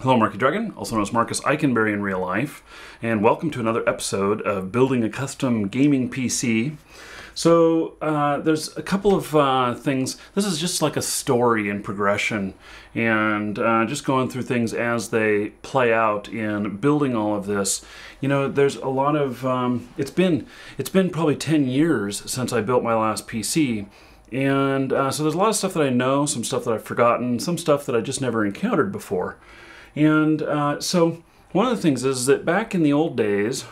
Hello, Marky Dragon, also known as Marcus Eikenberry in real life, and welcome to another episode of Building a Custom Gaming PC. So there's a couple of things. This is just like a story in progression, and just going through things as they play out in building all of this. You know, there's a lot of it's been probably 10 years since I built my last PC. And so there's a lot of stuff that I know, some stuff that I've forgotten, some stuff that I just never encountered before. And so one of the things is that back in the old days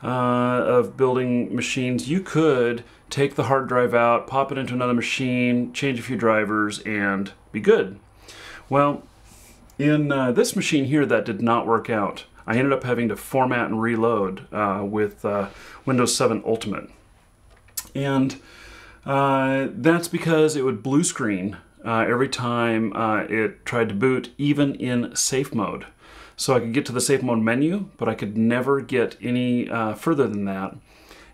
of building machines, you could take the hard drive out, pop it into another machine, change a few drivers, and be good. Well, in this machine here, that did not work out. I ended up having to format and reload with Windows 7 Ultimate. And that's because it would blue screen every time it tried to boot, even in safe mode. So I could get to the safe mode menu, but I could never get any further than that.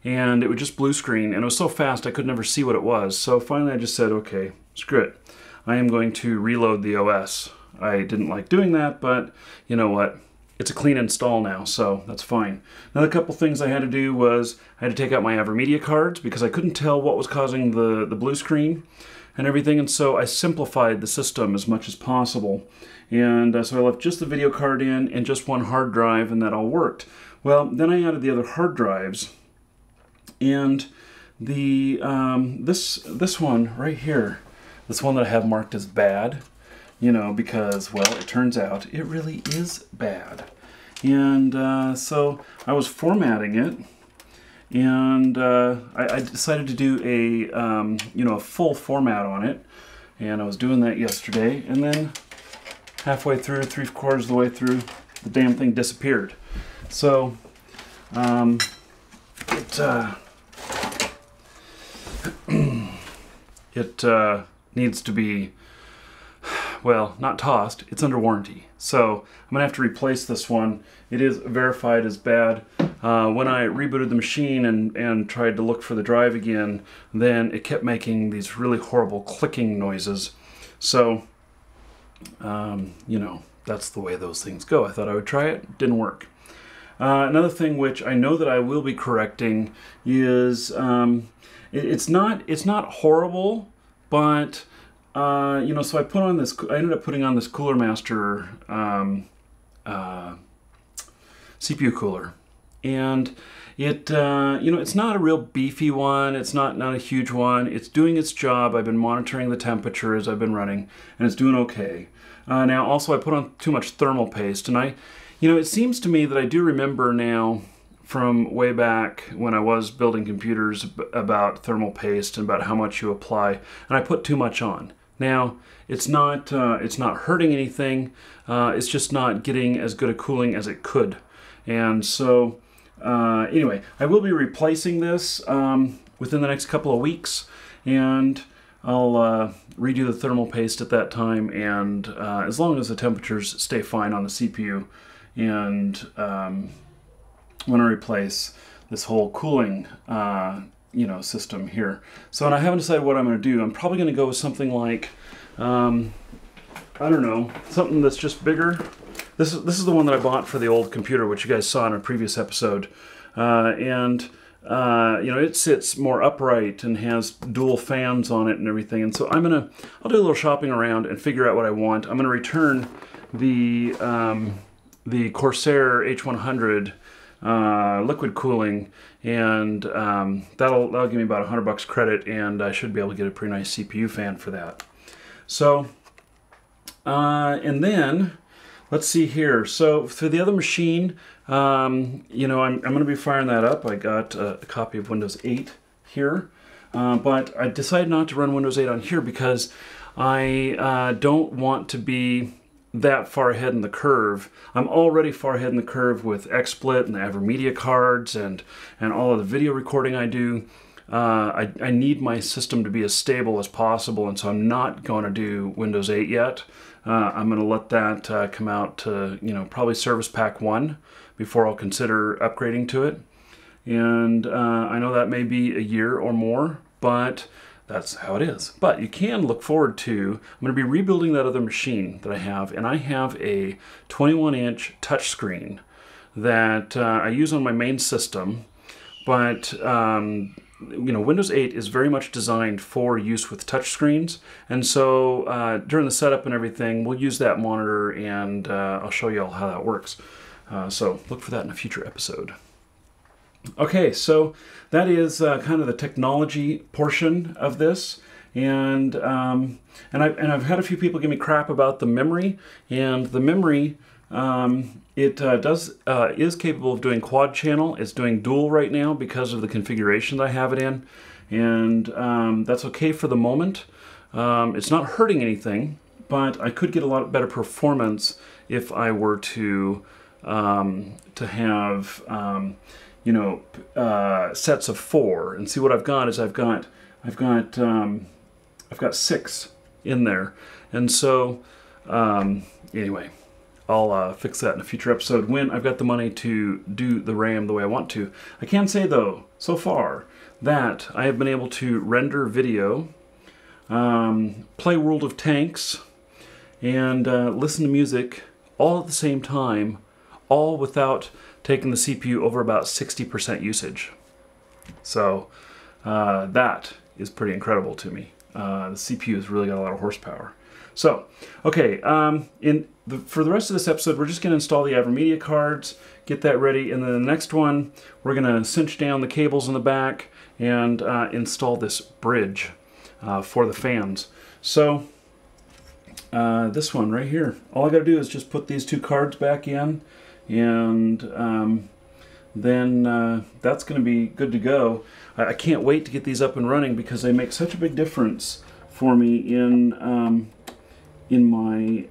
And it would just blue screen, and it was so fast I could never see what it was. So finally I just said, okay, screw it. I am going to reload the OS. I didn't like doing that, but you know what? It's a clean install now, so that's fine. Another couple things I had to do was I had to take out my AverMedia cards because I couldn't tell what was causing the blue screen and everything, and so I simplified the system as much as possible. And so I left just the video card in and just one hard drive, and that all worked. Well, then I added the other hard drives, and the this one right here, this one that I have marked as bad, you know, because, well, it turns out it really is bad. And so I was formatting it, and I decided to do a full format on it, and I was doing that yesterday, and then halfway through, 3/4 of the way through, the damn thing disappeared. So it needs to be, well, not tossed, it's under warranty. So I'm gonna have to replace this one. It is verified as bad. When I rebooted the machine and tried to look for the drive again, then it kept making these really horrible clicking noises. So, you know, that's the way those things go. I thought I would try it, didn't work. Another thing which I know that I will be correcting is, it's not horrible, but you know, so I ended up putting on this Cooler Master CPU cooler, and it you know, it's not a real beefy one. It's not a huge one. It's doing its job. I've been monitoring the temperature as I've been running, and it's doing okay. Now, also, I put on too much thermal paste, and you know, it seems to me that I do remember now from way back when I was building computers about thermal paste and about how much you apply, and I put too much on. Now, it's not hurting anything. It's just not getting as good a cooling as it could. And so, anyway, I will be replacing this within the next couple of weeks, and I'll redo the thermal paste at that time, and as long as the temperatures stay fine on the CPU, and when I replace this whole cooling you know, system here. So, and I haven't decided what I'm going to do. I'm probably going to go with something like, I don't know, something that's just bigger. This is the one that I bought for the old computer, which you guys saw in a previous episode. And you know, it sits more upright and has dual fans on it and everything. And so I'll do a little shopping around and figure out what I want. I'm going to return the Corsair H100 liquid cooling, and that'll give me about $100 credit, and I should be able to get a pretty nice CPU fan for that. So, and then let's see here. So for the other machine, you know, I'm going to be firing that up. I got a copy of Windows 8 here, but I decided not to run Windows 8 on here because I don't want to be that far ahead in the curve. I'm already far ahead in the curve with XSplit and the AverMedia cards and all of the video recording I do. I need my system to be as stable as possible, and so I'm not going to do Windows 8 yet. I'm going to let that come out to, you know, probably Service Pack 1 before I'll consider upgrading to it. And I know that may be a year or more, but that's how it is. But you can look forward to, I'm going to be rebuilding that other machine that I have, and I have a 21-inch touchscreen that I use on my main system, but you know, Windows 8 is very much designed for use with touchscreens, and so during the setup and everything, we'll use that monitor, and I'll show you all how that works. So look for that in a future episode. Okay, so that is kind of the technology portion of this, and I've had a few people give me crap about the memory, and the memory is capable of doing quad channel. It's doing dual right now because of the configuration that I have it in, and that's okay for the moment. It's not hurting anything, but I could get a lot better performance if I were to have you know, sets of 4. And see, what I've got is I've got 6 in there, and so anyway, I'll fix that in a future episode when I've got the money to do the RAM the way I want to. I can say though, so far, that I have been able to render video, play World of Tanks, and listen to music all at the same time, all without taking the CPU over about 60% usage. So that is pretty incredible to me. The CPU has really got a lot of horsepower. So, okay, for the rest of this episode, we're just going to install the AverMedia cards, get that ready, and then the next one, we're going to cinch down the cables in the back and install this bridge for the fans. So, this one right here, all I got to do is just put these 2 cards back in, and then that's going to be good to go. I can't wait to get these up and running because they make such a big difference for me in my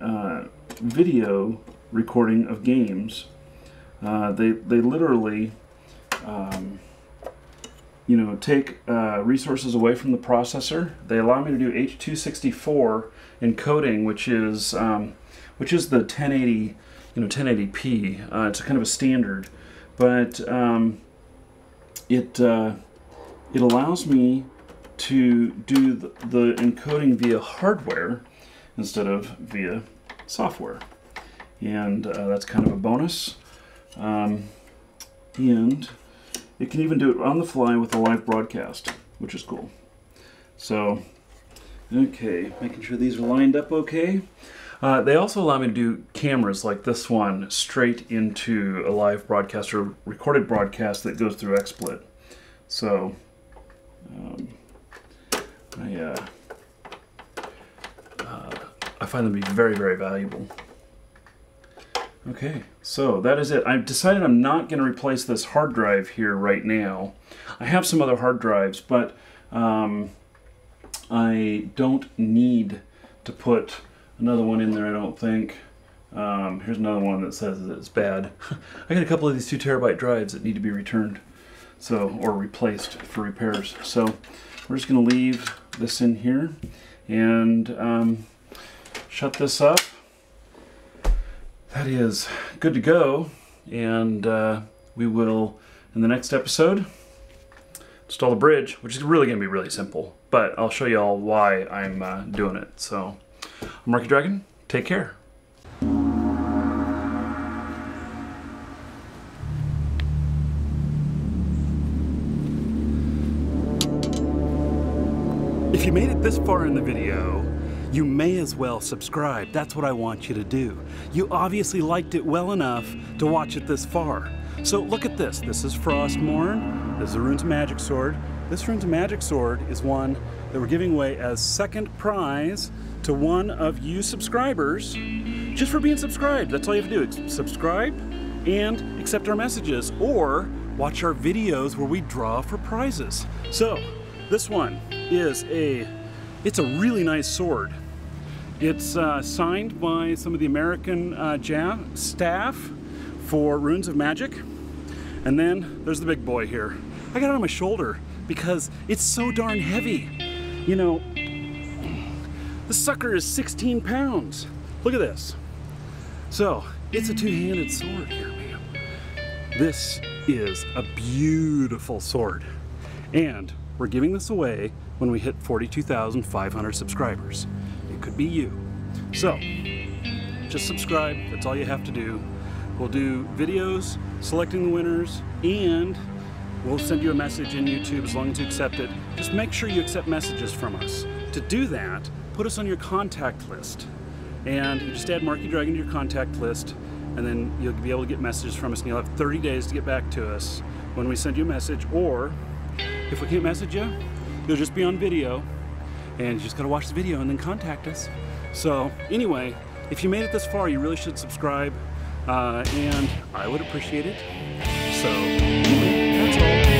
video recording of games. They literally you know, take resources away from the processor. They allow me to do H.264 encoding, which is the 1080, you know, 1080p. It's kind of a standard, but it allows me to do the encoding via hardware instead of via software, and that's kind of a bonus. And it can even do it on the fly with a live broadcast, which is cool. So, okay, making sure these are lined up okay. They also allow me to do cameras like this one straight into a live broadcast or recorded broadcast that goes through XSplit. So, I find them to be very, very valuable. Okay, so that is it. I've decided I'm not going to replace this hard drive here right now. I have some other hard drives, but I don't need to put another one in there, I don't think. Here's another one that says that it's bad. I got a couple of these 2 terabyte drives that need to be returned, so, or replaced for repairs. So we're just going to leave this in here and shut this up. That is good to go, and we will, in the next episode, install the bridge, which is really going to be really simple, but I'll show you all why I'm doing it. So, I'm Marky Dragon. Take care. If you made it this far in the video, you may as well subscribe. That's what I want you to do. You obviously liked it well enough to watch it this far. So look at this. This is Frostmourne. This is a Runes of Magic sword. This Runes of Magic sword is one that we're giving away as second prize to one of you subscribers just for being subscribed. That's all you have to do. Subscribe and accept our messages or watch our videos where we draw for prizes. So this one is it's a really nice sword. It's signed by some of the American staff for Runes of Magic. And then there's the big boy here. I got it on my shoulder because it's so darn heavy. You know, this sucker is 16 pounds. Look at this. So, it's a two-handed sword here, man. This is a beautiful sword. And we're giving this away when we hit 42,500 subscribers. It could be you. So, just subscribe, that's all you have to do. We'll do videos selecting the winners, and we'll send you a message in YouTube as long as you accept it. Just make sure you accept messages from us. To do that, put us on your contact list. And you just add Marky Dragon to your contact list, and then you'll be able to get messages from us, and you'll have 30 days to get back to us when we send you a message. Or if we can't message you, you'll just be on video, and you just gotta watch the video and then contact us. So anyway, if you made it this far, you really should subscribe, and I would appreciate it. So anyway, that's all.